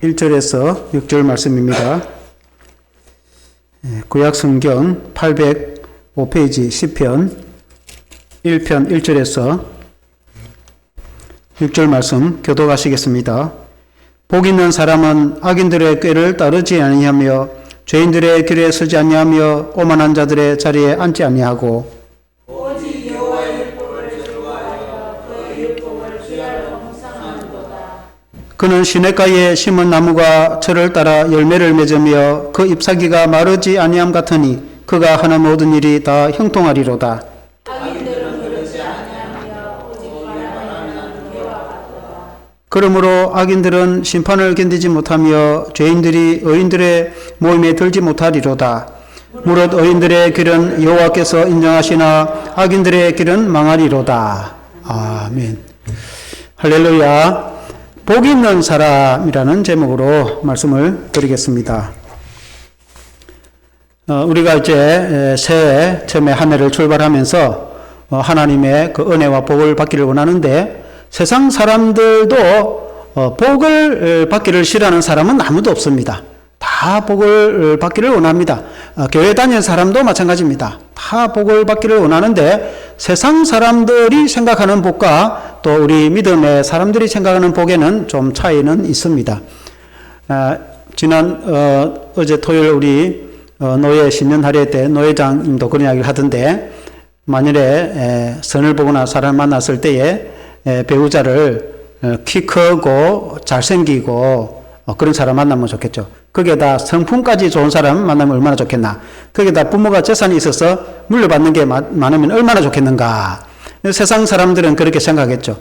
1절에서 6절 말씀입니다. 구약성경 805페이지 시편 1편 1절에서 6절 말씀 교독하시겠습니다. 복 있는 사람은 악인들의 꾀를 따르지 아니하며 죄인들의 길에 서지 아니하며 오만한 자들의 자리에 앉지 아니하고 오직 여호와의 율법을 즐거워하여 그 율법을 주야로 묵상하는도다. 그는 시냇가에 심은 나무가 철을 따라 열매를 맺으며 그 잎사귀가 마르지 아니함 같으니 그가 하는 모든 일이 다 형통하리로다. 악인들은 그렇지 아니하며 오직 바라는 그와 같도다. 그러므로 악인들은 심판을 견디지 못하며 죄인들이 의인들의 모임에 들지 못하리로다. 무릇 의인들의 길은 여호와께서 인정하시나 악인들의 길은 망하리로다. 아멘. 할렐루야. 복 있는 사람이라는 제목으로 말씀을 드리겠습니다. 우리가 이제 새해 처음에 한 해를 출발하면서 하나님의 그 은혜와 복을 받기를 원하는데 세상 사람들도 복을 받기를 싫어하는 사람은 아무도 없습니다. 다 복을 받기를 원합니다. 교회 다니는 사람도 마찬가지입니다. 다 복을 받기를 원하는데 세상 사람들이 생각하는 복과 또 우리 믿음의 사람들이 생각하는 복에는 좀 차이는 있습니다. 어제 토요일 우리 노예 신년 할례 때 노회장님도 그런 이야기를 하던데 만일에 선을 보거나 사람을 만났을 때에 배우자를 키 크고 잘생기고 그런 사람 만나면 좋겠죠. 거기에다 성품까지 좋은 사람 만나면 얼마나 좋겠나. 거기에다 부모가 재산이 있어서 물려받는 게 많으면 얼마나 좋겠는가. 세상 사람들은 그렇게 생각했죠.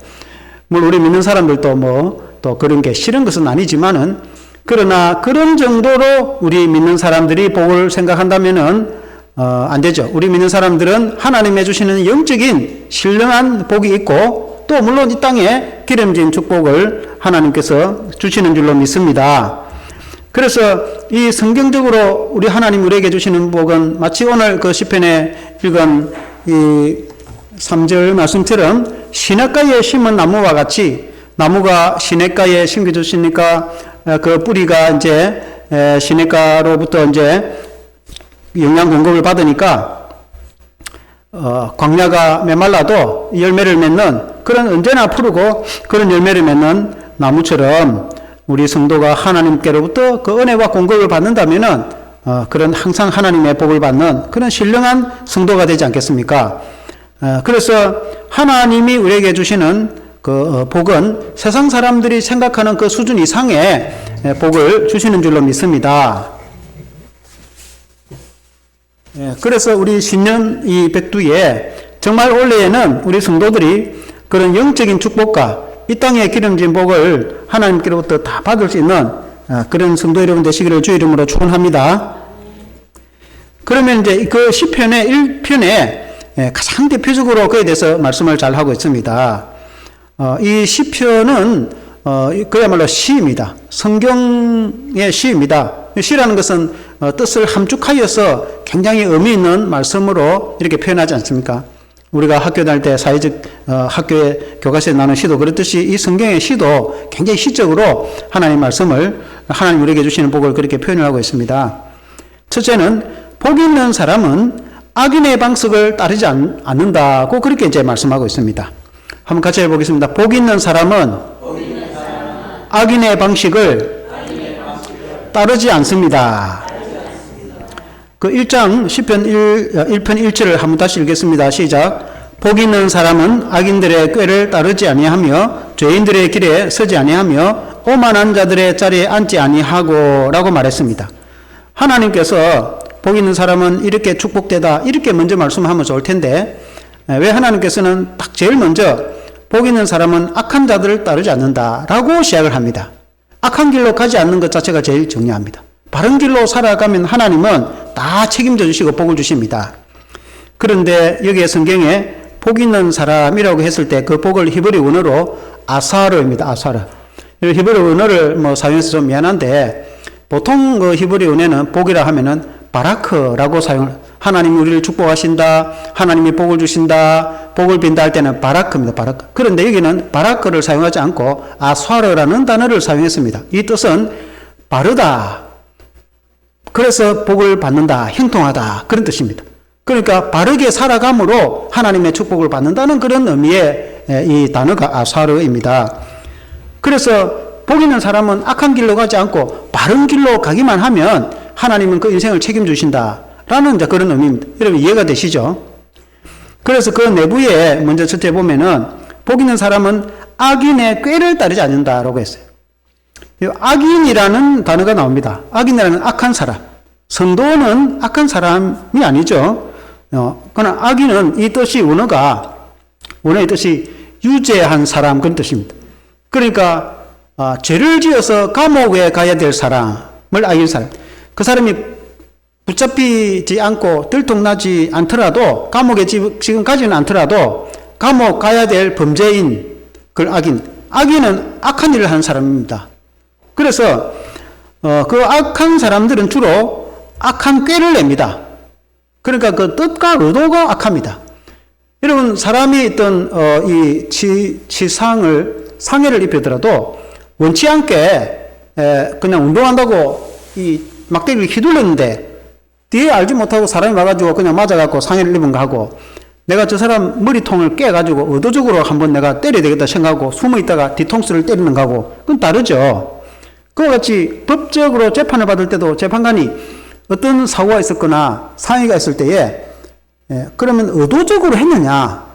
물론 우리 믿는 사람들도 또 그런 게 싫은 것은 아니지만은 그러나 그런 정도로 우리 믿는 사람들이 복을 생각한다면은 안 되죠. 우리 믿는 사람들은 하나님이 주시는 영적인 신령한 복이 있고 또 물론 이 땅에 기름진 축복을 하나님께서 주시는 줄로 믿습니다. 그래서 이 성경적으로 우리 하나님 우리에게 주시는 복은 마치 오늘 그 시편에 읽은 이 3절 말씀처럼 시냇가에 심은 나무와 같이 나무가 시냇가에 심겨졌으니까 그 뿌리가 이제 시냇가로부터 이제 영양 공급을 받으니까 광야가 메말라도 열매를 맺는 그런 언제나 푸르고 그런 열매를 맺는 나무처럼 우리 성도가 하나님께로부터 그 은혜와 공급을 받는다면은 그런 항상 하나님의 복을 받는 그런 신령한 성도가 되지 않겠습니까? 그래서 하나님이 우리에게 주시는 그 복은 세상 사람들이 생각하는 그 수준 이상의 복을 주시는 줄로 믿습니다. 그래서 우리 신년 이 백두에 정말 올해에는 우리 성도들이 그런 영적인 축복과 이 땅의 기름진 복을 하나님께로부터 다 받을 수 있는 그런 성도 여러분 되시기를 주의 이름으로 축원합니다. 그러면 이제 그 시편의 1편에 가장 대표적으로 그에 대해서 말씀을 잘 하고 있습니다. 이 시편은 그야말로 시입니다. 성경의 시입니다. 시라는 것은 뜻을 함축하여서 굉장히 의미 있는 말씀으로 이렇게 표현하지 않습니까? 우리가 학교 다닐 때 사회적 학교의 교과서에 나오는 시도 그렇듯이 이 성경의 시도 굉장히 시적으로 하나님의 말씀을 하나님 우리에게 주시는 복을 그렇게 표현을 하고 있습니다. 첫째는 복 있는 사람은 악인의 방식을 따르지 않는다고 그렇게 이제 말씀하고 있습니다. 한번 같이 해보겠습니다. 복 있는 사람은 악인의 방식을 따르지 않습니다. 그 1장 시편 1편 1절을 한번 다시 읽겠습니다. 시작. 복 있는 사람은 악인들의 꾀를 따르지 아니하며 죄인들의 길에 서지 아니하며 오만한 자들의 자리에 앉지 아니하고 라고 말했습니다. 하나님께서 복 있는 사람은 이렇게 축복되다 이렇게 먼저 말씀하면 좋을 텐데 왜 하나님께서는 딱 제일 먼저 복 있는 사람은 악한 자들을 따르지 않는다 라고 시작을 합니다. 악한 길로 가지 않는 것 자체가 제일 중요합니다. 바른 길로 살아가면 하나님은 다 책임져 주시고 복을 주십니다. 그런데 여기에 성경에 복 있는 사람이라고 했을 때 그 복을 히브리 원어로 아사르입니다. 아사르. 히브리 원어를 사용해서 좀 미안한데 보통 그 히브리 원어는 복이라 하면은 바라크라고 하나님이 우리를 축복하신다, 하나님이 복을 주신다, 복을 빈다 할 때는 바라크입니다. 바라크. 그런데 여기는 바라크를 사용하지 않고 아스와르라는 단어를 사용했습니다. 이 뜻은 바르다, 그래서 복을 받는다, 형통하다, 그런 뜻입니다. 그러니까 바르게 살아감으로 하나님의 축복을 받는다는 그런 의미의 이 단어가 아스와르입니다. 그래서 복 있는 사람은 악한 길로 가지 않고 바른 길로 가기만 하면 하나님은 그 인생을 책임주신다 라는 이제 그런 의미입니다. 여러분 이해가 되시죠? 그래서 그 내부에 먼저 첫째 보면은 복 있는 사람은 악인의 꾀를 따르지 않는다라고 했어요. 악인이라는 단어가 나옵니다. 악인이라는 악한 사람. 선도는 악한 사람이 아니죠. 그러나 악인은 이 뜻이 원어의 뜻이 유죄한 사람 그런 뜻입니다. 그러니까 죄를 지어서 감옥에 가야 될 사람을 악인 사람. 그 사람이 붙잡히지 않고 들통나지 않더라도 감옥에 지금 가지는 않더라도 감옥 가야 될 범죄인 그걸 악인. 악인은 악한 일을 하는 사람입니다. 그래서 그 악한 사람들은 주로 악한 꾀를 냅니다. 그러니까 그 뜻과 의도가 악합니다. 여러분 사람이 어떤 이 상해를 입히더라도 원치 않게 그냥 운동한다고 이 막대기를 휘둘렀는데 뒤에 알지 못하고 사람이 와가지고 그냥 맞아갖고 상해를 입은 거 하고 내가 저 사람 머리통을 깨가지고 의도적으로 한번 내가 때려야 되겠다 생각하고 숨어있다가 뒤통수를 때리는 거하고 그건 다르죠. 그와 같이 법적으로 재판을 받을 때도 재판관이 어떤 사고가 있었거나 상해가 있을 때에 그러면 의도적으로 했느냐,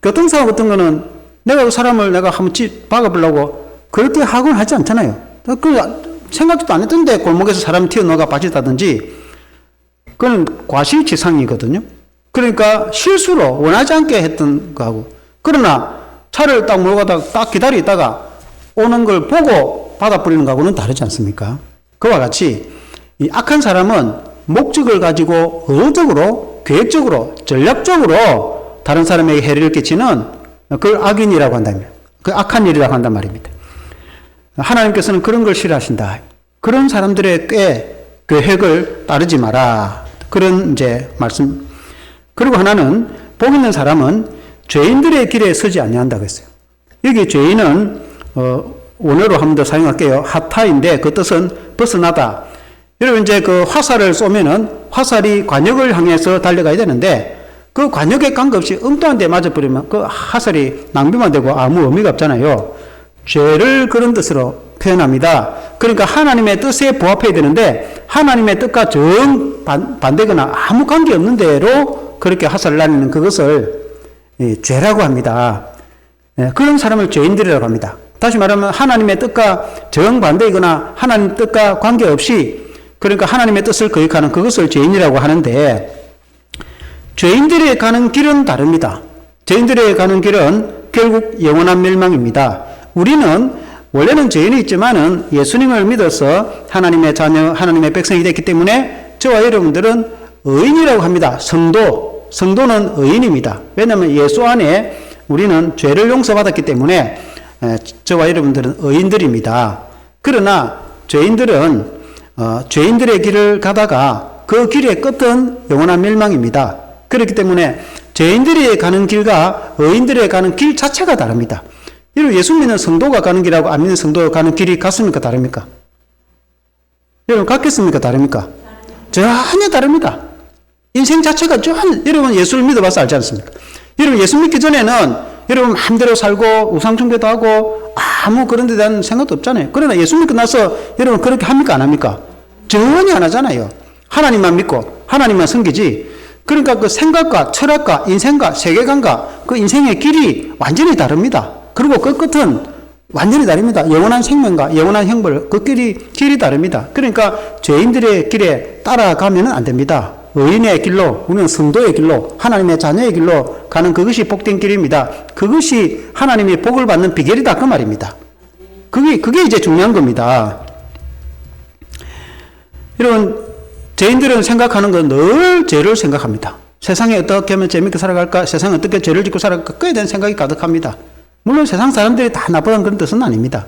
교통사고 같은 거는 내가 그 사람을 내가 한번 박아보려고 그렇게 하고는 하지 않잖아요. 그 생각도 안 했던데 골목에서 사람 튀어나가 빠졌다든지 그건 과실치상이거든요. 그러니까 실수로 원하지 않게 했던 거하고, 그러나 차를 딱 몰고 가다가 딱 기다리다가 오는 걸 보고 받아버리는 거하고는 다르지 않습니까? 그와 같이 이 악한 사람은 목적을 가지고 의도적으로, 계획적으로, 전략적으로 다른 사람에게 해를 끼치는 그걸 악인이라고 한다면, 그 악한 일이라고 한단 말입니다. 하나님께서는 그런 걸 싫어하신다. 그런 사람들의 계획을 따르지 마라. 그런 이제 말씀. 그리고 하나는 복 있는 사람은 죄인들의 길에 서지 아니한다고 했어요. 여기 죄인은 원어로 한 번 더 사용할게요. 하타인데 그 뜻은 벗어나다. 여러분 이제 그 화살을 쏘면은 화살이 관역을 향해서 달려가야 되는데 그 관역에 관계없이 엉뚱한 데 맞아버리면 그 화살이 낭비만 되고 아무 의미가 없잖아요. 죄를 그런 뜻으로 표현합니다. 그러니까 하나님의 뜻에 부합해야 되는데 하나님의 뜻과 정반대거나 아무 관계없는 대로 그렇게 화살을 날리는 그것을 죄라고 합니다. 그런 사람을 죄인들이라고 합니다. 다시 말하면 하나님의 뜻과 정반대이거나 하나님 뜻과 관계없이 그러니까 하나님의 뜻을 거역하는 그것을 죄인이라고 하는데 죄인들이 가는 길은 다릅니다. 죄인들이 가는 길은 결국 영원한 멸망입니다. 우리는 원래는 죄인이 있지만은 예수님을 믿어서 하나님의 자녀, 하나님의 백성이 됐기 때문에 저와 여러분들은 의인이라고 합니다. 성도는 의인입니다. 왜냐하면 예수 안에 우리는 죄를 용서받았기 때문에 저와 여러분들은 의인들입니다. 그러나 죄인들은 죄인들의 길을 가다가 그 길의 끝은 영원한 멸망입니다. 그렇기 때문에 죄인들이 가는 길과 의인들이 가는 길 자체가 다릅니다. 여러분 예수 믿는 성도가 가는 길하고 안 믿는 성도가 가는 길이 같습니까? 다릅니까? 여러분 같겠습니까? 다릅니까? 전혀 다릅니다. 인생 자체가 여러분 예수를 믿어봐서 알지 않습니까? 여러분 예수 믿기 전에는 여러분 마음대로 살고 우상숭배도 하고 아무 그런 데 대한 생각도 없잖아요. 그러나 예수 믿고 나서 여러분 그렇게 합니까? 안 합니까? 전혀 안 하잖아요. 하나님만 믿고 하나님만 섬기지. 그러니까 그 생각과 철학과 인생과 세계관과 그 인생의 길이 완전히 다릅니다. 그리고 그 끝은 완전히 다릅니다. 영원한 생명과 영원한 형벌, 그 길이 다릅니다. 그러니까 죄인들의 길에 따라가면 안 됩니다. 의인의 길로, 우리는 성도의 길로, 하나님의 자녀의 길로 가는 그것이 복된 길입니다. 그것이 하나님이 복을 받는 비결이다. 그 말입니다. 그게 이제 중요한 겁니다. 여러분, 죄인들은 생각하는 건 늘 죄를 생각합니다. 세상에 어떻게 하면 재밌게 살아갈까? 세상에 어떻게 죄를 짓고 살아갈까? 그에 대한 생각이 가득합니다. 물론 세상 사람들이 다 나쁘다는 그런 뜻은 아닙니다.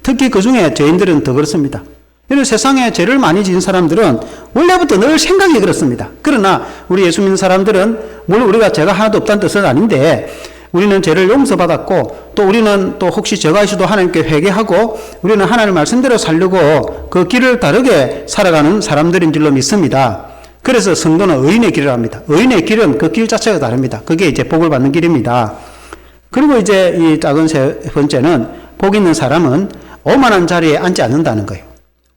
특히 그 중에 죄인들은 더 그렇습니다. 이런 세상에 죄를 많이 지은 사람들은 원래부터 늘 생각이 그렇습니다. 그러나 우리 예수 믿는 사람들은 물론 우리가 죄가 하나도 없다는 뜻은 아닌데 우리는 죄를 용서받았고 또 우리는 또 혹시 죄가 있어도 하나님께 회개하고 우리는 하나님 말씀대로 살려고 그 길을 다르게 살아가는 사람들인 줄로 믿습니다. 그래서 성도는 의인의 길을 합니다. 의인의 길은 그 길 자체가 다릅니다. 그게 이제 복을 받는 길입니다. 그리고 이제 이 작은 세 번째는 복 있는 사람은 오만한 자리에 앉지 않는다는 거예요.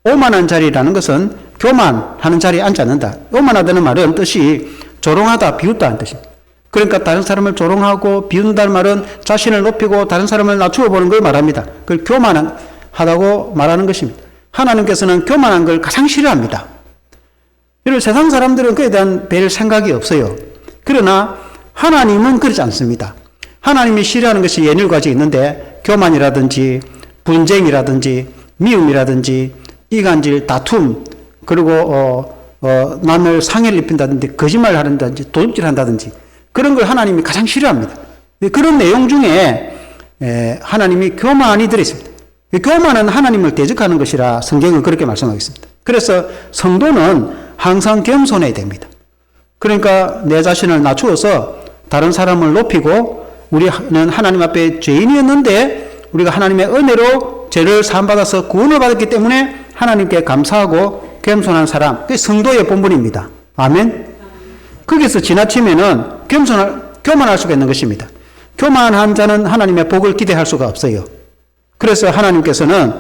오만한 자리라는 것은 교만하는 자리에 앉지 않는다. 오만하다는 말은 뜻이 조롱하다, 비웃다는 뜻입니다. 그러니까 다른 사람을 조롱하고 비운다는 말은 자신을 높이고 다른 사람을 낮추어 보는 걸 말합니다. 그걸 교만하다고 말하는 것입니다. 하나님께서는 교만한 걸 가장 싫어합니다. 이런 세상 사람들은 그에 대한 별 생각이 없어요. 그러나 하나님은 그렇지 않습니다. 하나님이 싫어하는 것이 예를 가지고 있는데 교만이라든지 분쟁이라든지 미움이라든지 이간질, 다툼, 그리고 남을 상해를 입힌다든지 거짓말을 한다든지 도둑질 한다든지 그런 걸 하나님이 가장 싫어합니다. 그런 내용 중에 하나님이 교만이 들어있습니다. 교만은 하나님을 대적하는 것이라 성경은 그렇게 말씀하고 있습니다. 그래서 성도는 항상 겸손해야 됩니다. 그러니까 내 자신을 낮추어서 다른 사람을 높이고 우리는 하나님 앞에 죄인이었는데 우리가 하나님의 은혜로 죄를 사함받아서 구원을 받았기 때문에 하나님께 감사하고 겸손한 사람, 그게 성도의 본분입니다. 아멘. 거기서 지나치면은 교만할 수가 있는 것입니다. 교만한 자는 하나님의 복을 기대할 수가 없어요. 그래서 하나님께서는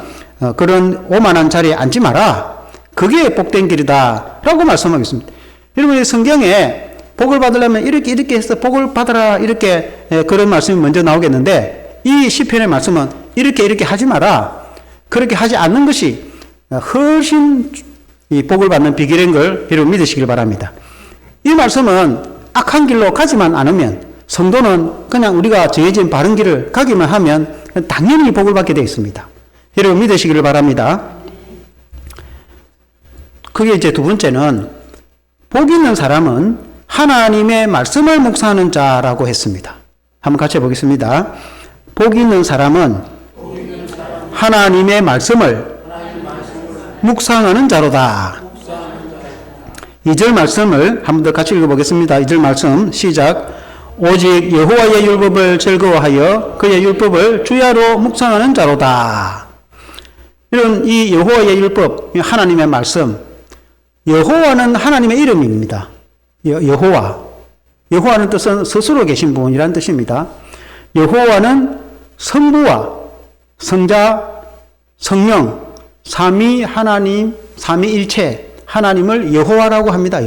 그런 오만한 자리에 앉지 마라. 그게 복된 길이다 라고 말씀하고 있습니다. 여러분 성경에 복을 받으려면 이렇게 해서 복을 받아라 이렇게 그런 말씀이 먼저 나오겠는데 이 시편의 말씀은 이렇게 하지 마라. 그렇게 하지 않는 것이 훨씬 이 복을 받는 비결인 걸 여러분 믿으시길 바랍니다. 이 말씀은 악한 길로 가지만 않으면 성도는 그냥 우리가 정해진 바른 길을 가기만 하면 당연히 복을 받게 되어 있습니다. 여러분 믿으시기를 바랍니다. 그게 이제 두 번째는 복 있는 사람은 하나님의 말씀을 묵상하는 자라고 했습니다. 한번 같이 해보겠습니다. 복 있는 사람은 하나님의 말씀을 묵상하는 자로다. 2절 말씀을 한 번 더 같이 읽어보겠습니다. 2절 말씀 시작. 오직 여호와의 율법을 즐거워하여 그의 율법을 주야로 묵상하는 자로다. 이런 이 여호와의 율법, 하나님의 말씀, 여호와는 하나님의 이름입니다. 여호와는 뜻은 스스로 계신 분이라는 뜻입니다. 여호와는 성부와 성자, 성령, 삼위 하나님, 삼위일체 하나님을 여호와라고 합니다.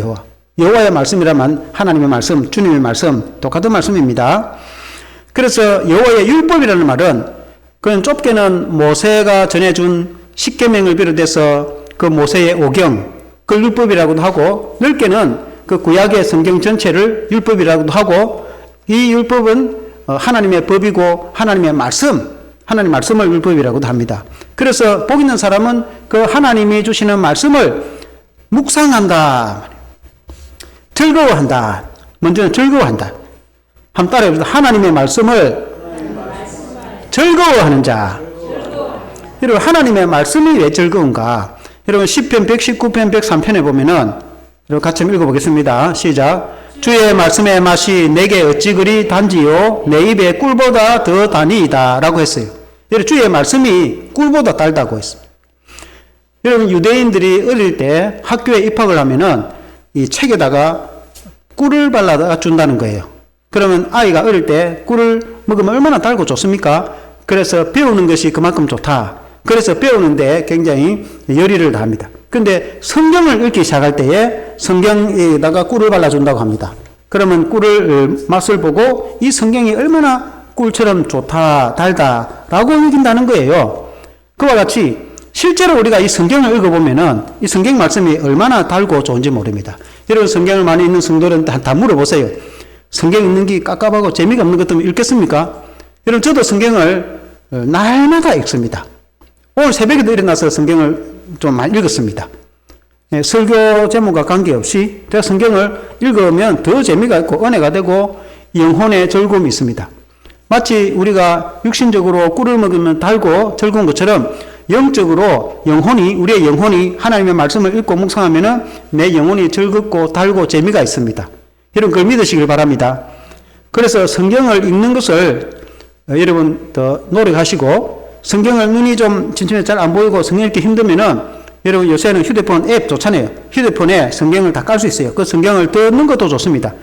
여호와의 말씀이라면 하나님의 말씀, 주님의 말씀 똑같은 말씀입니다. 그래서 여호와의 율법이라는 말은 그건 좁게는 모세가 전해준 십계명을 비롯해서 그 모세의 오경, 그 율법이라고도 하고 넓게는 그 구약의 성경 전체를 율법이라고도 하고 이 율법은 하나님의 법이고 하나님의 말씀을 율법이라고도 합니다. 그래서 복 있는 사람은 그 하나님이 주시는 말씀을 묵상한다. 즐거워한다. 먼저는 즐거워한다. 한번 따라해보세요. 하나님의 말씀을 즐거워하는 자. 여러분 하나님의 말씀이 왜 즐거운가? 여러분 10편 119편 103편에 보면은 여러분 같이 한번 읽어보겠습니다. 시작. 주의 말씀의 맛이 내게 어찌 그리 단지요 내 입에 꿀보다 더 다니이다 라고 했어요. 여러분 주의 말씀이 꿀보다 달다고 했습니다. 여러분 유대인들이 어릴 때 학교에 입학을 하면은 이 책에다가 꿀을 발라 준다는 거예요. 그러면 아이가 어릴 때 꿀을 먹으면 얼마나 달고 좋습니까? 그래서 배우는 것이 그만큼 좋다. 그래서 배우는데 굉장히 열의를 다합니다. 근데 성경을 읽기 시작할 때에 성경에다가 꿀을 발라준다고 합니다. 그러면 꿀을 맛을 보고 이 성경이 얼마나 꿀처럼 좋다, 달다라고 여긴다는 거예요. 그와 같이 실제로 우리가 이 성경을 읽어보면은 이 성경 말씀이 얼마나 달고 좋은지 모릅니다. 여러분 성경을 많이 읽는 성도들은 다 물어보세요. 성경 읽는 게 깝깝하고 재미가 없는 것 때문에 읽겠습니까? 여러분 저도 성경을 날마다 읽습니다. 오늘 새벽에도 일어나서 성경을 좀 많이 읽었습니다. 설교 제목과 관계없이 제가 성경을 읽으면 더 재미가 있고 은혜가 되고 영혼의 즐거움이 있습니다. 마치 우리가 육신적으로 꿀을 먹으면 달고 즐거운 것처럼 영적으로 우리의 영혼이 하나님의 말씀을 읽고 묵상하면은 내 영혼이 즐겁고 달고 재미가 있습니다. 여러분 그걸 믿으시길 바랍니다. 그래서 성경을 읽는 것을 여러분 더 노력하시고, 성경을 눈이 좀 진천에 잘 안 보이고 성경 읽기 힘들면은 여러분 요새는 휴대폰 앱 좋잖아요. 휴대폰에 성경을 다 깔 수 있어요. 그 성경을 듣는 것도 좋습니다.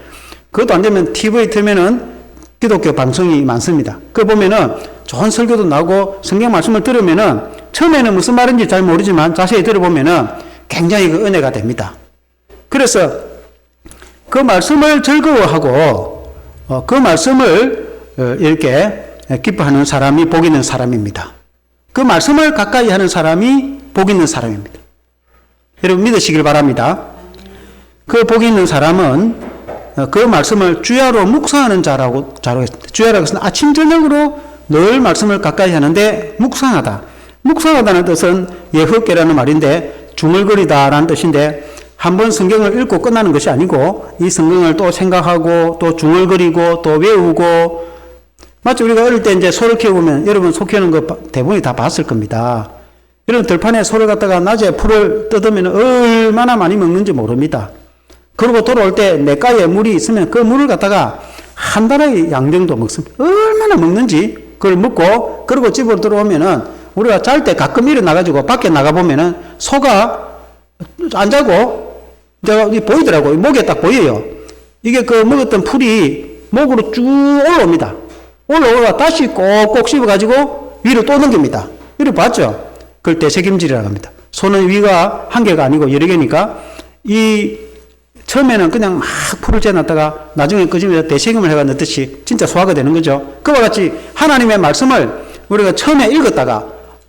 그것도 안 되면 TV 틀면은 기독교 방송이 많습니다. 그거 보면은 좋은 설교도 나오고 성경 말씀을 들으면은 처음에는 무슨 말인지 잘 모르지만 자세히 들어보면은 굉장히 그 은혜가 됩니다. 그래서 그 말씀을 즐거워하고 그 말씀을 이렇게 기뻐하는 사람이 복 있는 사람입니다. 그 말씀을 가까이 하는 사람이 복 있는 사람입니다. 여러분 믿으시길 바랍니다. 그 복 있는 사람은 그 말씀을 주야로 묵상하는 자라고 했습니다. 주야라고 해서 아침 저녁으로 늘 말씀을 가까이 하는데 묵상하다. 묵상하다는 뜻은 예헛개라는 말인데 중얼거리다라는 뜻인데, 한번 성경을 읽고 끝나는 것이 아니고 이 성경을 또 생각하고 또 중얼거리고 또 외우고, 마치 우리가 어릴 때 이제 소를 키워보면 여러분 소 키우는 거 대부분이 다 봤을 겁니다. 여러분 들판에 소를 갖다가 낮에 풀을 뜯으면 얼마나 많이 먹는지 모릅니다. 그리고 돌아올 때 냇가에 물이 있으면 그 물을 갖다가 한 달의 양 정도 먹습니다. 얼마나 먹는지 그걸 먹고, 그리고 집으로 들어오면은 우리가 잘 때 가끔 일어나가지고 밖에 나가보면은 소가 안 자고 제가 보이더라고요. 목에 딱 보여요. 이게 그 먹었던 풀이 목으로 쭉 올라옵니다. 올라오다가 다시 꼭꼭 씹어가지고 위로 또 넘깁니다. 이렇게 봤죠? 그걸 대책임질이라고 합니다. 소는 위가 한 개가 아니고 여러 개니까 처음에는 그냥 막 풀을 재놨다가 나중에 끄집어서 대책임을 해가 넣듯이 진짜 소화가 되는 거죠. 그와 같이 하나님의 말씀을 우리가 처음에 읽었다가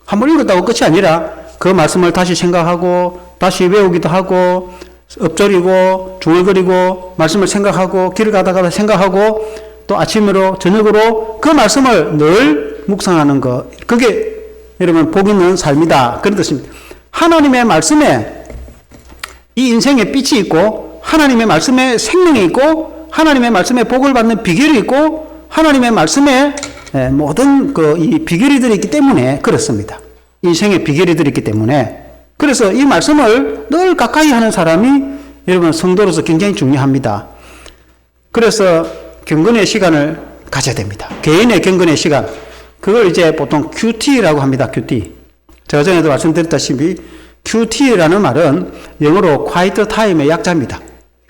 한번 읽었다고 끝이 아니라 그 말씀을 다시 생각하고 다시 외우기도 하고 엎드리고 중얼거리고 말씀을 생각하고 길을 가다가 생각하고 또 아침으로 저녁으로 그 말씀을 늘 묵상하는 것, 그게 여러분 복 있는 삶이다, 그런 뜻입니다. 하나님의 말씀에 이 인생에 빛이 있고 하나님의 말씀에 생명이 있고 하나님의 말씀에 복을 받는 비결이 있고 하나님의 말씀에 모든 이 비결이 들어있기 때문에 그렇습니다. 인생의 비결이 들어있기 때문에. 그래서 이 말씀을 늘 가까이 하는 사람이 여러분 성도로서 굉장히 중요합니다. 그래서 경건의 시간을 가져야 됩니다. 개인의 경건의 시간. 그걸 이제 보통 QT라고 합니다. QT. 제가 전에도 말씀드렸다시피 QT라는 말은 영어로 Quiet Time의 약자입니다.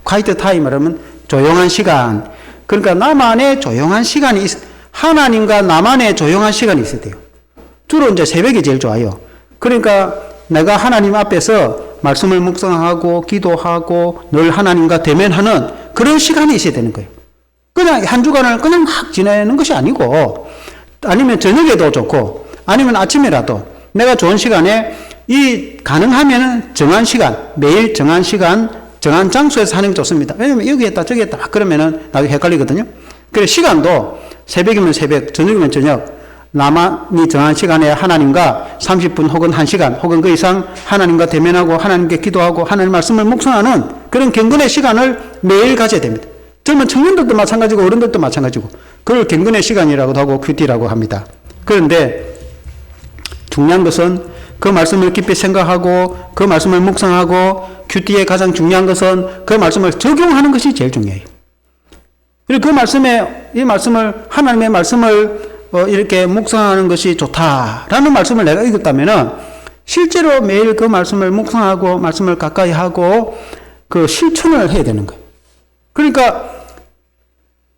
Quiet Time 말하면 조용한 시간. 그러니까 나만의 조용한 시간이 하나님과 나만의 조용한 시간이 있어야 돼요. 주로 이제 새벽이 제일 좋아요. 그러니까 내가 하나님 앞에서 말씀을 묵상하고 기도하고 늘 하나님과 대면하는 그런 시간이 있어야 되는 거예요. 그냥 한 주간을 그냥 막 지내는 것이 아니고, 아니면 저녁에도 좋고 아니면 아침에라도 내가 좋은 시간에 가능하면 정한 시간, 매일 정한 시간, 정한 장소에서 하는 게 좋습니다. 왜냐면 여기 했다 저기 했다 그러면은 나중에 헷갈리거든요. 그래서 시간도 새벽이면 새벽, 저녁이면 저녁, 나만이 정한 시간에 하나님과 30분 혹은 1시간 혹은 그 이상 하나님과 대면하고 하나님께 기도하고 하나님 말씀을 묵상하는 그런 경건의 시간을 매일 가져야 됩니다. 젊은 청년들도 마찬가지고 어른들도 마찬가지고 그걸 경건의 시간이라고도 하고 큐티라고 합니다. 그런데 중요한 것은 그 말씀을 깊이 생각하고 그 말씀을 묵상하고 큐티의 가장 중요한 것은 그 말씀을 적용하는 것이 제일 중요해요. 그 하나님의 말씀을 이렇게 묵상하는 것이 좋다라는 말씀을 내가 읽었다면은 실제로 매일 그 말씀을 묵상하고 말씀을 가까이 하고 그 실천을 해야 되는 거예요. 그러니까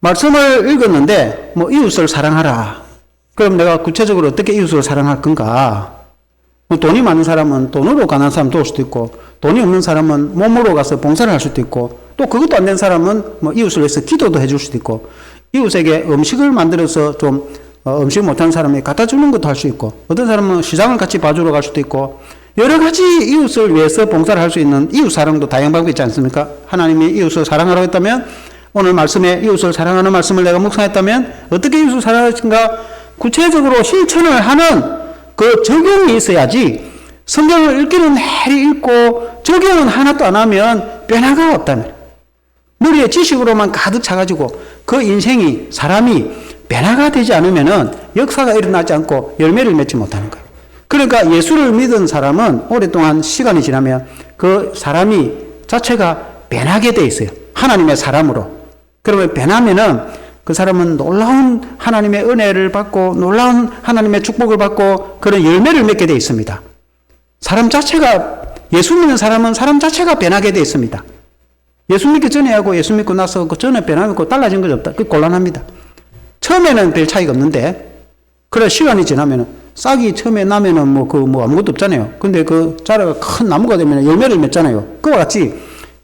말씀을 읽었는데 이웃을 사랑하라. 그럼 내가 구체적으로 어떻게 이웃을 사랑할 건가? 돈이 많은 사람은 돈으로 가난한 사람 도울 수도 있고, 돈이 없는 사람은 몸으로 가서 봉사를 할 수도 있고, 또 그것도 안 된 사람은 이웃을 위해서 기도도 해줄 수도 있고, 이웃에게 음식을 만들어서 좀 음식 못하는 사람이 갖다 주는 것도 할 수 있고, 어떤 사람은 시장을 같이 봐주러 갈 수도 있고, 여러 가지 이웃을 위해서 봉사를 할 수 있는 이웃 사랑도 다양한 방법이 있지 않습니까? 하나님이 이웃을 사랑하라고 했다면, 오늘 말씀에 이웃을 사랑하는 말씀을 내가 묵상했다면 어떻게 이웃을 사랑하신가? 구체적으로 실천을 하는 그 적용이 있어야지, 성경을 읽기는 내리 읽고 적용은 하나도 안 하면 변화가 없다면, 머리에 지식으로만 가득 차가지고 그 인생이, 사람이 변화가 되지 않으면은 역사가 일어나지 않고 열매를 맺지 못하는 거예요. 그러니까 예수를 믿은 사람은 오랫동안 시간이 지나면 그 사람이 자체가 변하게 돼 있어요. 하나님의 사람으로. 그러면 변하면은 그 사람은 놀라운 하나님의 은혜를 받고 놀라운 하나님의 축복을 받고 그런 열매를 맺게 돼 있습니다. 사람 자체가, 예수 믿는 사람은 사람 자체가 변하게 돼 있습니다. 예수 믿기 전에 하고 예수 믿고 나서 그 전에 변하고 달라진 것이 없다. 그 곤란합니다. 처음에는 별 차이가 없는데, 그래 시간이 지나면은 싹이 처음에 나면은 뭐 아무것도 없잖아요. 근데 그 자라가 큰 나무가 되면 열매를 맺잖아요. 그와 같이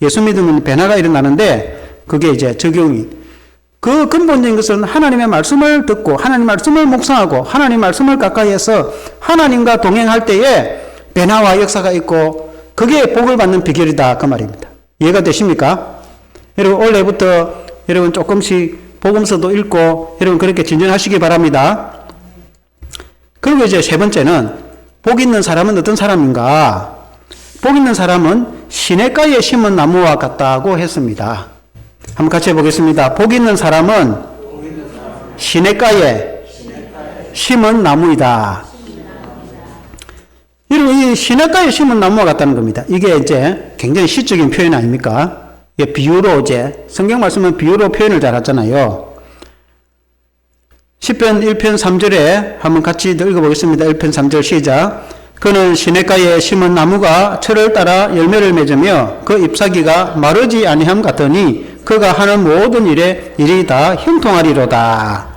예수 믿으면 변화가 일어나는데, 그게 이제 적용이. 그 근본적인 것은 하나님의 말씀을 듣고 하나님 말씀을 묵상하고 하나님 말씀을 가까이해서 하나님과 동행할 때에 변화와 역사가 있고 그게 복을 받는 비결이다 그 말입니다. 이해가 되십니까? 여러분 올해부터 여러분 조금씩 복음서도 읽고 여러분 그렇게 진전하시기 바랍니다. 그리고 이제 세 번째는 복 있는 사람은 어떤 사람인가? 복 있는 사람은 시냇가에 심은 나무와 같다고 했습니다. 한번 같이 해보겠습니다. 복 있는 사람은 시냇가에 심은 나무이다. 여러분 이 시냇가에 심은 나무와 같다는 겁니다. 이게 이제 굉장히 시적인 표현 아닙니까? 이게 비유로 이제 성경 말씀은 비유로 표현을 잘 하잖아요. 시편 1편 3절에 한번 같이 읽어보겠습니다. 1편 3절 시작. 그는 시냇가에 심은 나무가 철을 따라 열매를 맺으며 그 잎사귀가 마르지 아니함 같으니 그가 하는 모든 일에 일이 다 형통하리로다.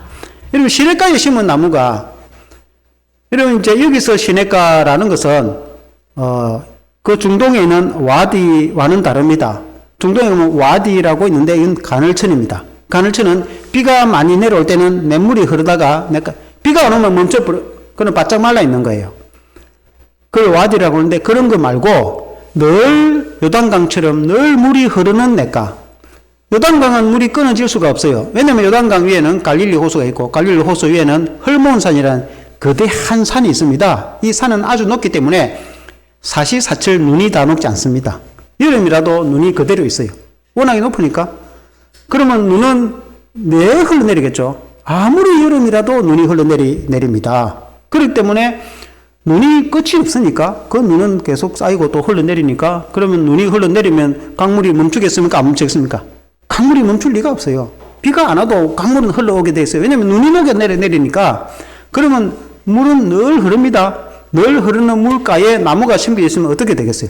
여러분 시냇가에 심은 나무가, 여러분 이제 여기서 시냇가라는 것은 그 중동에 있는 와디와는 다릅니다. 중동에 보면 와디라고 있는데 이건 가늘천입니다. 가늘천은 비가 많이 내려올 때는 냇물이 흐르다가 비가 안 오면 멈춰버려, 그는 바짝 말라 있는 거예요. 그걸 와디라고 하는데 그런 거 말고 늘 요단강처럼 늘 물이 흐르는 냇가. 요단강은 물이 끊어질 수가 없어요. 왜냐하면 요단강 위에는 갈릴리 호수가 있고 갈릴리 호수 위에는 헐몬산이라는 거대한 산이 있습니다. 이 산은 아주 높기 때문에 사시사철 눈이 다 녹지 않습니다. 여름이라도 눈이 그대로 있어요. 워낙에 높으니까. 그러면 눈은 매 흘러내리겠죠. 아무리 여름이라도 눈이 흘러내립니다. 그렇기 때문에 눈이 끝이 없으니까 그 눈은 계속 쌓이고 또 흘러내리니까, 그러면 눈이 흘러내리면 강물이 멈추겠습니까? 안 멈추겠습니까? 강물이 멈출 리가 없어요. 비가 안 와도 강물은 흘러오게 돼 있어요. 왜냐하면 눈이 녹여 내리니까. 그러면 물은 늘 흐릅니다. 늘 흐르는 물가에 나무가 심겨 있으면 어떻게 되겠어요?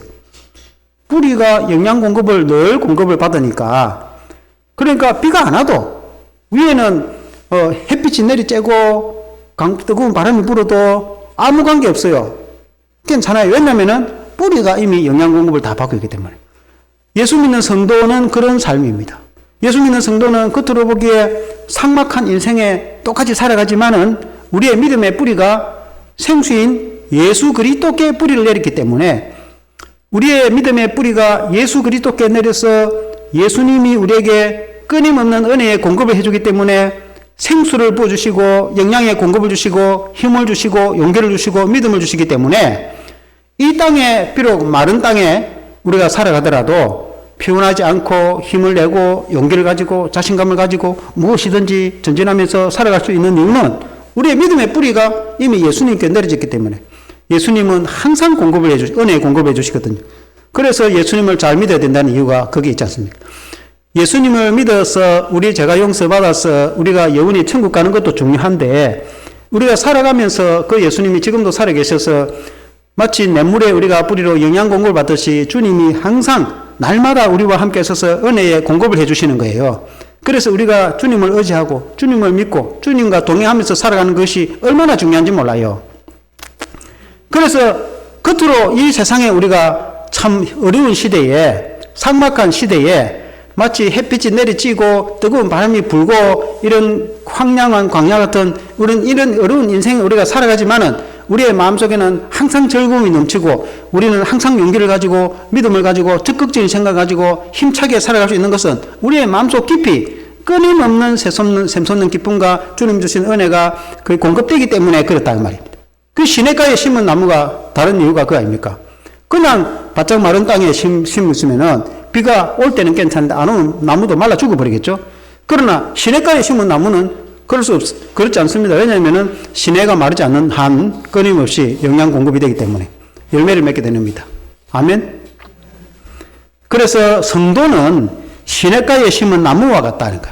뿌리가 영양 공급을 늘 공급을 받으니까. 그러니까 비가 안 와도 위에는 햇빛이 내리쬐고 뜨거운 바람이 불어도 아무 관계 없어요. 괜찮아요. 왜냐면은 뿌리가 이미 영양 공급을 다 받고 있기 때문에. 예수 믿는 성도는 그런 삶입니다. 예수 믿는 성도는 겉으로 보기에 삭막한 인생에 똑같이 살아가지만은 우리의 믿음의 뿌리가 생수인 예수 그리스도께 뿌리를 내렸기 때문에, 우리의 믿음의 뿌리가 예수 그리스도께 내려서 예수님이 우리에게 끊임없는 은혜의 공급을 해주기 때문에 생수를 부어주시고 영양의 공급을 주시고 힘을 주시고 용기를 주시고 믿음을 주시기 때문에 이 땅에, 비록 마른 땅에 우리가 살아가더라도 피곤하지 않고 힘을 내고 용기를 가지고 자신감을 가지고 무엇이든지 전진하면서 살아갈 수 있는 이유는 우리의 믿음의 뿌리가 이미 예수님께 내려졌기 때문에. 예수님은 항상 공급을 은혜의 공급을 해주시거든요. 그래서 예수님을 잘 믿어야 된다는 이유가 거기 있지 않습니까? 예수님을 믿어서 우리 죄가 용서받아서 우리가 영원히 천국 가는 것도 중요한데, 우리가 살아가면서 그 예수님이 지금도 살아계셔서 마치 냇물에 우리가 뿌리로 영양 공급을 받듯이 주님이 항상 날마다 우리와 함께 서서 은혜의 공급을 해주시는 거예요. 그래서 우리가 주님을 의지하고 주님을 믿고 주님과 동행하면서 살아가는 것이 얼마나 중요한지 몰라요. 그래서 겉으로 이 세상에 우리가 참 어려운 시대에, 삭막한 시대에 마치 햇빛이 내리쬐고 뜨거운 바람이 불고 이런 황량한 광야 같은 이런 어려운 인생에 우리가 살아가지만은 우리의 마음속에는 항상 즐거움이 넘치고 우리는 항상 용기를 가지고 믿음을 가지고 적극적인 생각을 가지고 힘차게 살아갈 수 있는 것은 우리의 마음속 깊이 끊임없는 샘솟는 기쁨과 주님 주신 은혜가 거의 공급되기 때문에 그렇다는 말입니다. 그 시냇가에 심은 나무가 다른 이유가 그거 아닙니까? 그냥 바짝 마른 땅에 심으시면은 비가 올 때는 괜찮은데 안 오면 나무도 말라 죽어버리겠죠? 그러나 시냇가에 심은 나무는 그렇지 않습니다. 왜냐하면은 시내가 마르지 않는 한 끊임없이 영양 공급이 되기 때문에 열매를 맺게 됩니다. 아멘. 그래서 성도는 시냇가에 심은 나무와 같다는 거.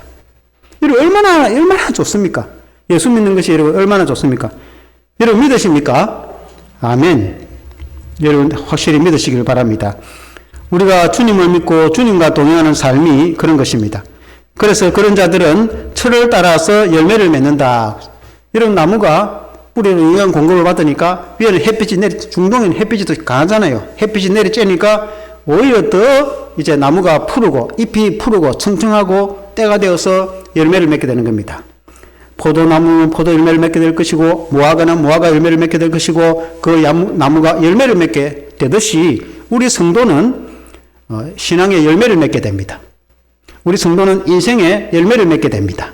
여러분 얼마나 좋습니까? 예수 믿는 것이 여러분 얼마나 좋습니까? 여러분 믿으십니까? 아멘. 여러분 확실히 믿으시길 바랍니다. 우리가 주님을 믿고 주님과 동행하는 삶이 그런 것입니다. 그래서 그런 자들은 철을 따라서 열매를 맺는다. 이런 나무가 뿌리는 영양 공급을 받으니까 위에는 중동에는 햇빛이 더 강하잖아요. 햇빛이 내리쬐니까 오히려 더 이제 나무가 푸르고 잎이 푸르고 청청하고 때가 되어서 열매를 맺게 되는 겁니다. 포도나무는 포도 열매를 맺게 될 것이고 무화과는 무화과 열매를 맺게 될 것이고 그 나무가 열매를 맺게 되듯이 우리 성도는 신앙의 열매를 맺게 됩니다. 우리 성도는 인생의 열매를 맺게 됩니다.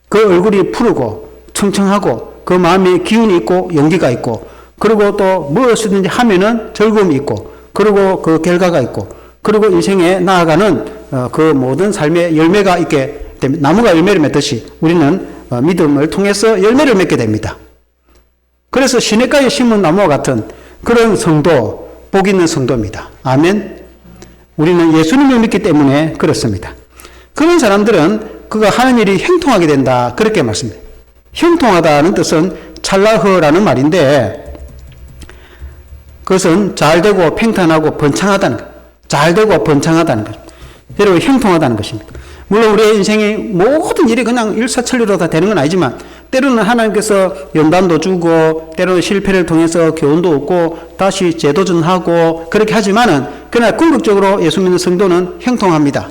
그 얼굴이 푸르고 청청하고 그 마음에 기운이 있고 용기가 있고 그리고 또 무엇이든지 하면은 즐거움이 있고 그리고 그 결과가 있고 그리고 인생에 나아가는 그 모든 삶의 열매가 있게 됩니다. 나무가 열매를 맺듯이 우리는 믿음을 통해서 열매를 맺게 됩니다. 그래서 시냇가에 심은 나무와 같은 그런 성도, 복 있는 성도입니다. 아멘. 우리는 예수님을 믿기 때문에 그렇습니다. 그런 사람들은 그가 하는 일이 형통하게 된다. 그렇게 말씀합니다. 형통하다는 뜻은 찰나허라는 말인데 그것은 잘되고 팽탄하고 번창하다는 것. 잘되고 번창하다는 것. 여러분 형통하다는 것입니다. 물론 우리의 인생의 모든 일이 그냥 일사천리로 다 되는 건 아니지만 때로는 하나님께서 연단도 주고 때로는 실패를 통해서 교훈도 얻고 다시 재도전하고 그렇게 하지만은 그러나 궁극적으로 예수 믿는 성도는 형통합니다.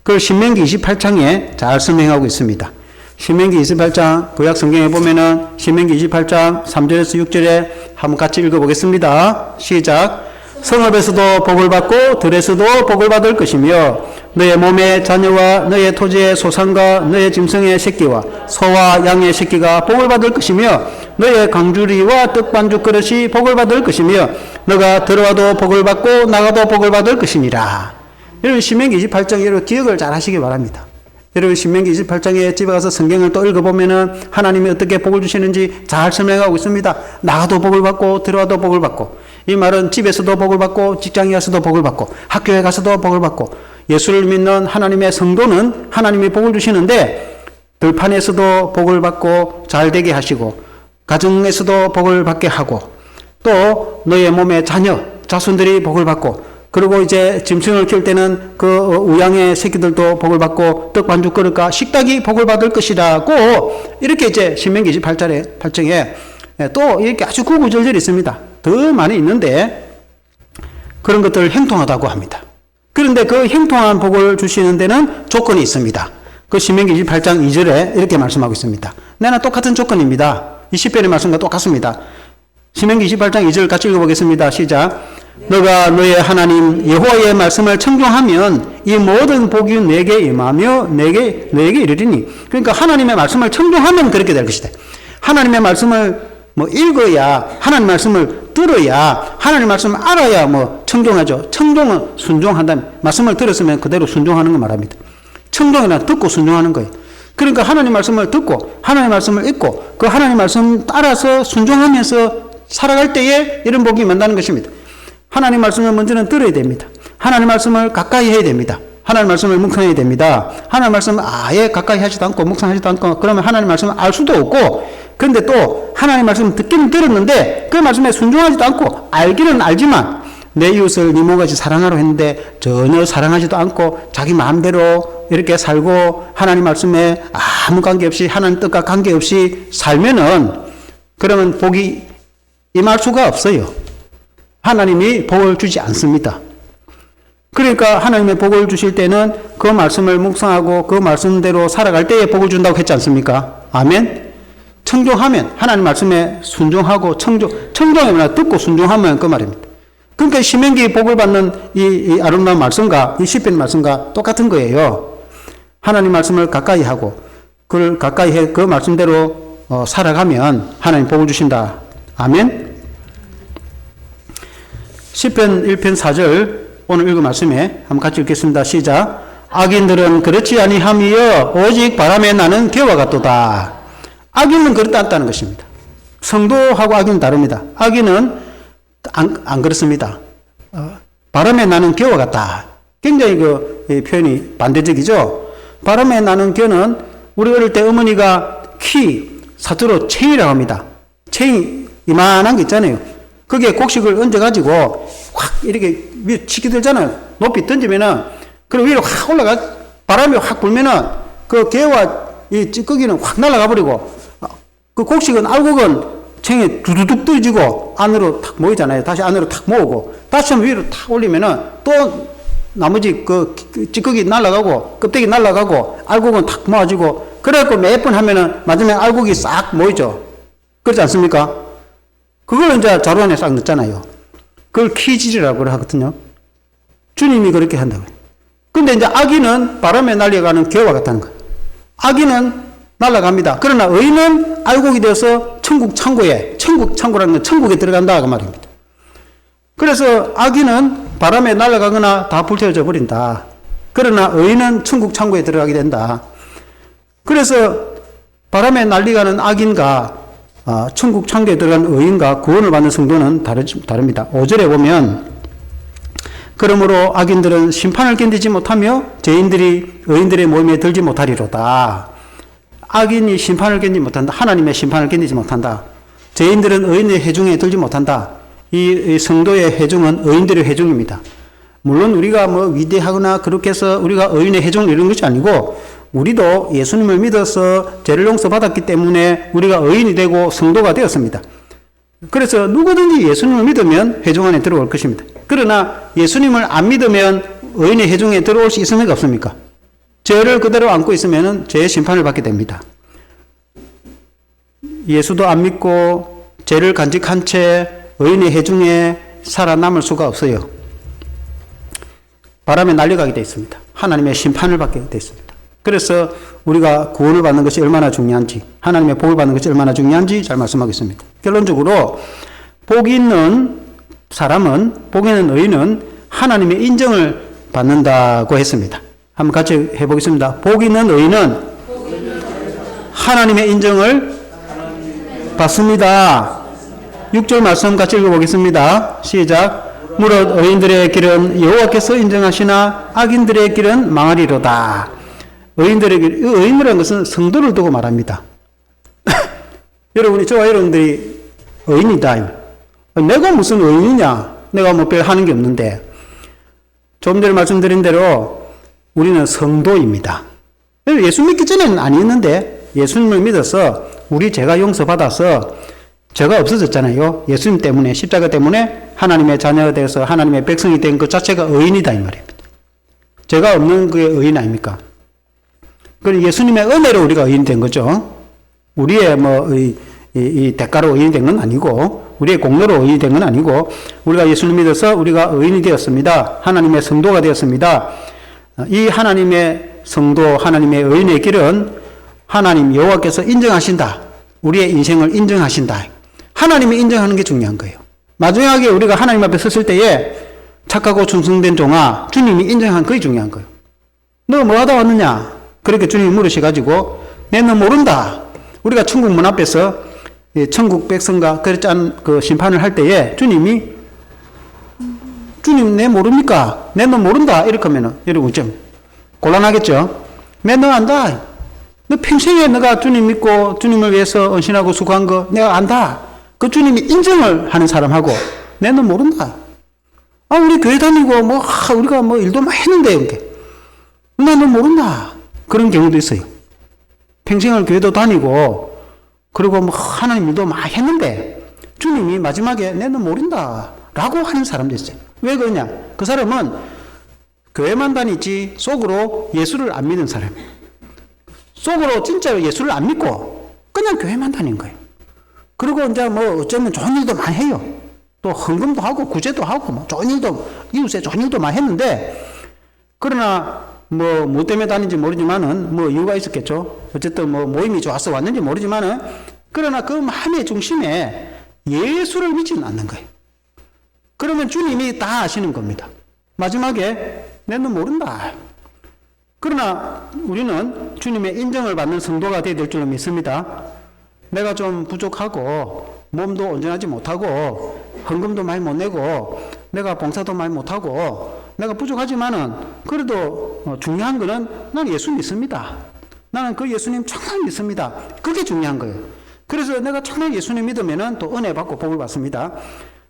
그걸 신명기 28장에 잘 설명하고 있습니다. 신명기 28장 구약 성경에 보면은 신명기 28장 3절에서 6절에 한번 같이 읽어보겠습니다. 시작. 성읍에서도 복을 받고 들에서도 복을 받을 것이며 너의 몸의 자녀와 너의 토지의 소산과 너의 짐승의 새끼와 소와 양의 새끼가 복을 받을 것이며 너의 강주리와 떡반죽 그릇이 복을 받을 것이며 너가 들어와도 복을 받고 나가도 복을 받을 것이니라. 여러분 신명기 28장 여러분 기억을 잘 하시기 바랍니다. 여러분 신명기 28장에 집에 가서 성경을 또 읽어보면은 하나님이 어떻게 복을 주시는지 잘 설명하고 있습니다. 나가도 복을 받고 들어와도 복을 받고 이 말은 집에서도 복을 받고 직장에 가서도 복을 받고 학교에 가서도 복을 받고 예수를 믿는 하나님의 성도는 하나님이 복을 주시는데 들판에서도 복을 받고 잘되게 하시고 가정에서도 복을 받게 하고 또 너의 몸의 자녀 자손들이 복을 받고 그리고 이제 짐승을 키울 때는 그 우양의 새끼들도 복을 받고 떡반죽 그릇과 식탁이 복을 받을 것이라고 이렇게 이제 신명기 28장에 또 이렇게 아주 구구절절이 있습니다. 더 많이 있는데 그런 것들을 형통하다고 합니다. 그런데 그 형통한 복을 주시는 데는 조건이 있습니다. 그 신명기 28장 2절에 이렇게 말씀하고 있습니다. 내나 똑같은 조건입니다. 20편의 말씀과 똑같습니다. 신명기 28장 2절 같이 읽어보겠습니다. 시작. 너가 너의 하나님 여호와의 말씀을 청종하면 이 모든 복이 내게 임하며 너에게 이르리니. 그러니까 하나님의 말씀을 청종하면 그렇게 될 것이다. 하나님의 말씀을 읽어야 하나님 말씀을 들어야 하나님 말씀을 알아야 청종하죠. 청종은 순종한다면 말씀을 들었으면 그대로 순종하는 거 말합니다. 청종이란 듣고 순종하는 거예요. 그러니까 하나님 말씀을 듣고 하나님 말씀을 읽고 그 하나님 말씀 따라서 순종하면서 살아갈 때에 이런 복이 임한다는 것입니다. 하나님 말씀을 먼저는 들어야 됩니다. 하나님 말씀을 가까이 해야 됩니다. 하나님 말씀을 묵상해야 됩니다. 하나님 말씀을 아예 가까이 하지도 않고 묵상하지도 않고 그러면 하나님 말씀을 알 수도 없고 그런데 또 하나님 말씀을 듣기는 들었는데 그 말씀에 순종하지도 않고 알기는 알지만 내 이웃을 네 몸같이 사랑하라 했는데 전혀 사랑하지도 않고 자기 마음대로 이렇게 살고 하나님 말씀에 아무 관계없이 하나님 뜻과 관계없이 살면은 그러면 복이 임할 수가 없어요. 하나님이 복을 주지 않습니다. 그러니까 하나님의 복을 주실 때는 그 말씀을 묵상하고 그 말씀대로 살아갈 때에 복을 준다고 했지 않습니까? 아멘. 청종하면 하나님 말씀에 순종하고 청종하면 듣고 순종하면 그 말입니다. 그러니까 신명기 복을 받는 이 아름다운 말씀과 이 시편 말씀과 똑같은 거예요. 하나님 말씀을 가까이 하고 그걸 가까이 해 그 말씀대로 살아가면 하나님 복을 주신다. 아멘. 시편 1편 4절 오늘 읽은 말씀에 한번 같이 읽겠습니다. 시작. 악인들은 그렇지 아니함이여 오직 바람에 나는 겨와 같도다. 악인은 그렇지 않다는 것입니다. 성도하고 악인은 다릅니다. 악인은 안 그렇습니다. 바람에 나는 겨와 같다. 굉장히 이 표현이 반대적이죠. 바람에 나는 겨는 우리 어릴 때 어머니가 사투로 체이라고 합니다. 체이 이만한 게 있잖아요. 거기에 곡식을 얹어가지고 확 이렇게 위에 치게 들잖아요. 높이 던지면은 그리고 위로 확 올라가 바람이 확 불면은 그 개와 이 찌꺼기는 확 날아가 버리고 그 곡식은 알곡은 챙에 두두둑 떨어지고 안으로 탁 모이잖아요. 다시 안으로 탁 모으고 다시 한번 위로 탁 올리면은 또 나머지 그 찌꺼기 날아가고 껍데기 날아가고 알곡은 탁 모아지고 그래갖고 매번 하면은 마지막에 알곡이 싹 모이죠. 그렇지 않습니까? 그걸 이제 자루 안에 싹 넣잖아요. 그걸 키질이라고 하거든요. 주님이 그렇게 한다고요. 근데 이제 악인은 바람에 날려가는 겨와 같다는 거예요. 악인은 날아갑니다. 그러나 의인은 알곡이 되어서 천국 창고라는 건 천국에 들어간다 그 말입니다. 그래서 악인은 바람에 날아가거나 다 불태워져 버린다. 그러나 의인은 천국 창고에 들어가게 된다. 그래서 바람에 날아가는 악인과 천국 창고에 들어간 의인과 구원을 받는 성도는 다릅니다. 5절에 보면 그러므로 악인들은 심판을 견디지 못하며 죄인들이 의인들의 모임에 들지 못하리로다. 악인이 심판을 견디지 못한다. 하나님의 심판을 견디지 못한다. 죄인들은 의인의 회중에 들지 못한다. 이 성도의 회중은 의인들의 회중입니다. 물론 우리가 뭐 위대하거나 그렇게 해서 우리가 의인의 회중 이런 것이 아니고 우리도 예수님을 믿어서 죄를 용서받았기 때문에 우리가 의인이 되고 성도가 되었습니다. 그래서 누구든지 예수님을 믿으면 회중 안에 들어올 것입니다. 그러나 예수님을 안 믿으면 의인의 회중에 들어올 수 있습니까? 없습니까? 죄를 그대로 안고 있으면 죄의 심판을 받게 됩니다. 예수도 안 믿고 죄를 간직한 채 의인의 회중에 살아남을 수가 없어요. 바람에 날려가게 되어 있습니다. 하나님의 심판을 받게 되어 있습니다. 그래서 우리가 구원을 받는 것이 얼마나 중요한지, 하나님의 복을 받는 것이 얼마나 중요한지 잘 말씀하겠습니다. 결론적으로 복이 있는 사람은, 복이 있는 의인은 하나님의 인정을 받는다고 했습니다. 한번 같이 해보겠습니다. 복이 있는 의인은 하나님의 인정을 받습니다. 6절 말씀 같이 읽어보겠습니다. 시작. 무릇 의인들의 길은 여호와께서 인정하시나 악인들의 길은 망하리로다. 의인들의 길, 의인이라는 것은 성도를 두고 말합니다. 저와 여러분들이 의인이다. 내가 무슨 의인이냐? 내가 뭐 별 하는 게 없는데. 좀 전에 말씀드린 대로 우리는 성도입니다. 예수 믿기 전에는 아니었는데 예수님을 믿어서 우리 죄가 용서받아서 죄가 없어졌잖아요. 예수님 때문에, 십자가 때문에 하나님의 자녀가 되어서 하나님의 백성이 된 것 자체가 의인이다 이 말입니다. 죄가 없는 그게 의인 아닙니까? 그럼 예수님의 은혜로 우리가 의인 된 거죠. 우리의 이 대가로 의인이 된 건 아니고, 우리의 공로로 의인이 된 건 아니고, 우리가 예수를 믿어서 우리가 의인이 되었습니다. 하나님의 성도가 되었습니다. 이 하나님의 성도, 하나님의 의인의 길은 하나님 여호와께서 인정하신다. 우리의 인생을 인정하신다. 하나님이 인정하는 게 중요한 거예요. 마지막에 우리가 하나님 앞에 섰을 때에 착하고 충성된 종아, 주님이 인정한 그게 중요한 거예요. 너 뭐 하다 왔느냐? 그렇게 주님이 물으셔가지고, 너 모른다. 우리가 천국 문 앞에서 천국 백성과 그 심판을 할 때에 주님 내 모릅니까? 내 너 모른다. 이렇게 하면은, 여러분 좀 곤란하겠죠? 내 너 안다. 너 평생에 너가 주님 믿고 주님을 위해서 헌신하고 수고한 거 내가 안다. 그 주님이 인정을 하는 사람하고 내 너 모른다. 우리 교회 다니고 우리가 일도 많이 했는데 이렇게. 내 너 모른다. 그런 경우도 있어요. 평생을 교회도 다니고 그리고 하나님 일도 많이 했는데 주님이 마지막에 내 너 모른다 라고 하는 사람도 있어요. 왜 그러냐? 그 사람은 교회만 다니지 속으로 예수를 안 믿는 사람이에요. 속으로 진짜 예수를 안 믿고 그냥 교회만 다닌 거예요. 그리고 이제 어쩌면 좋은 일도 많이 해요. 또 헌금도 하고 구제도 하고 좋은 일도, 이웃에 좋은 일도 많이 했는데, 그러나 뭐 때문에 다닌지 모르지만은 이유가 있었겠죠. 어쨌든 모임이 좋아서 왔는지 모르지만은, 그러나 그 마음의 중심에 예수를 믿지는 않는 거예요. 그러면 주님이 다 아시는 겁니다. 마지막에 내 너 모른다. 그러나 우리는 주님의 인정을 받는 성도가 되어야 될 줄로 믿습니다. 내가 좀 부족하고 몸도 온전하지 못하고 헌금도 많이 못 내고 내가 봉사도 많이 못하고 내가 부족하지만은 그래도 중요한 거는 나는 예수 믿습니다. 나는 그 예수님 정말 믿습니다. 그게 중요한 거예요. 그래서 내가 정말 예수님 믿으면은 또 은혜 받고 복을 받습니다.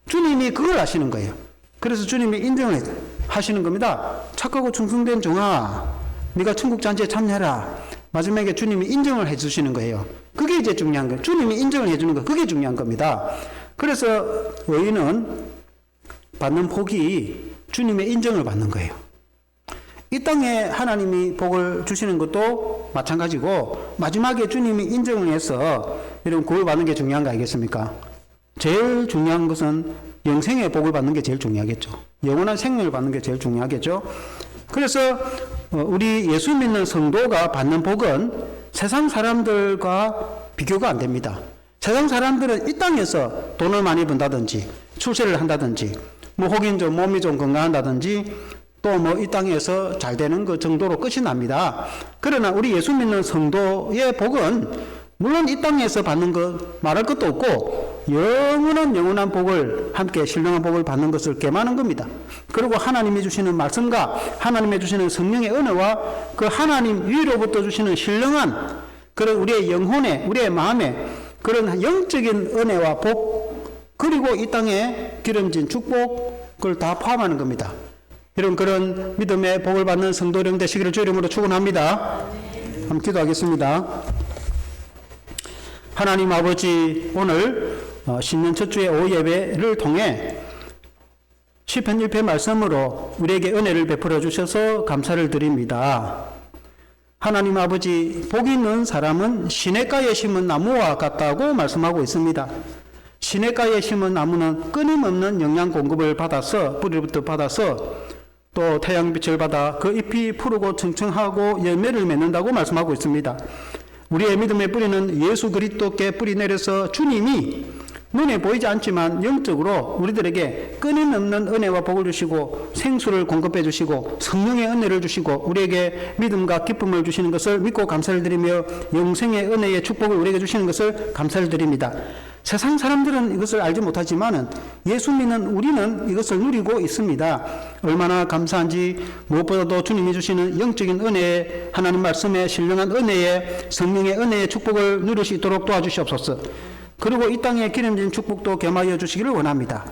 주님이 그걸 아시는 거예요. 그래서 주님이 인정을 하시는 겁니다. 착하고 충성된 종아, 네가 천국 잔치에 참여해라. 마지막에 주님이 인정을 해주시는 거예요. 그게 이제 중요한 거예요. 주님이 인정을 해주는 거, 그게 중요한 겁니다. 그래서 의인은 받는 복이 주님의 인정을 받는 거예요. 이 땅에 하나님이 복을 주시는 것도 마찬가지고 마지막에 주님이 인정을 해서 이런 구원을 받는 게 중요한 거 아니겠습니까? 제일 중요한 것은 영생의 복을 받는 게 제일 중요하겠죠. 영원한 생명을 받는 게 제일 중요하겠죠. 그래서 우리 예수 믿는 성도가 받는 복은 세상 사람들과 비교가 안 됩니다. 세상 사람들은 이 땅에서 돈을 많이 번다든지 출세를 한다든지 혹은 좀 몸이 좀 건강한다든지 또 이 땅에서 잘 되는 그 정도로 끝이 납니다. 그러나 우리 예수 믿는 성도의 복은 물론 이 땅에서 받는 것 말할 것도 없고 영원한 복을 함께 신령한 복을 받는 것을 개망하는 겁니다. 그리고 하나님이 주시는 말씀과 하나님이 주시는 성령의 은혜와 그 하나님 위로부터 주시는 신령한 그런 우리의 영혼에 우리의 마음에 그런 영적인 은혜와 복 그리고 이 땅에 기름진 축복을 다 포함하는 겁니다. 이런 그런 믿음의 복을 받는 성도령 되시기를 주 이름으로 축원합니다. 한번 기도하겠습니다. 하나님 아버지, 오늘 신년 첫 주의 오후 예배를 통해 시편 1편 말씀으로 우리에게 은혜를 베풀어 주셔서 감사를 드립니다. 하나님 아버지, 복 있는 사람은 시냇가에 심은 나무와 같다고 말씀하고 있습니다. 시냇가에 심은 나무는 끊임없는 영양 공급을 받아서 뿌리부터 받아서 또 태양빛을 받아 그 잎이 푸르고 청청하고 열매를 맺는다고 말씀하고 있습니다. 우리의 믿음의 뿌리는 예수 그리스도께 뿌리 내려서 주님이 눈에 보이지 않지만 영적으로 우리들에게 끊임없는 은혜와 복을 주시고 생수를 공급해 주시고 성령의 은혜를 주시고 우리에게 믿음과 기쁨을 주시는 것을 믿고 감사를 드리며 영생의 은혜의 축복을 우리에게 주시는 것을 감사를 드립니다. 세상 사람들은 이것을 알지 못하지만 예수 믿는 우리는 이것을 누리고 있습니다. 얼마나 감사한지 무엇보다도 주님이 주시는 영적인 은혜의 하나님 말씀의 신령한 은혜의 성령의 은혜의 축복을 누릴 수 있도록 도와주시옵소서. 그리고 이 땅의 기름진 축복도 겸하여 주시기를 원합니다.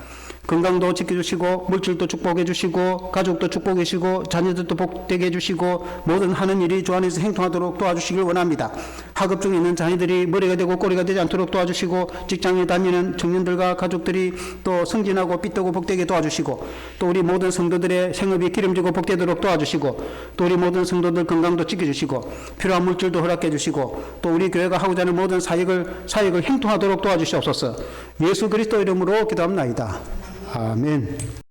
건강도 지켜주시고 물질도 축복해 주시고 가족도 축복해 주시고 자녀들도 복되게 해주시고 모든 하는 일이 주 안에서 행통하도록 도와주시길 원합니다. 학업 중에 있는 자녀들이 머리가 되고 꼬리가 되지 않도록 도와주시고 직장에 다니는 청년들과 가족들이 또 승진하고 삐뜨고 복되게 도와주시고 또 우리 모든 성도들의 생업이 기름지고 복되도록 도와주시고 또 우리 모든 성도들 건강도 지켜주시고 필요한 물질도 허락해 주시고 또 우리 교회가 하고자 하는 모든 사역을 행통하도록 도와주시옵소서. 예수 그리스도 이름으로 기도합나이다. 아멘.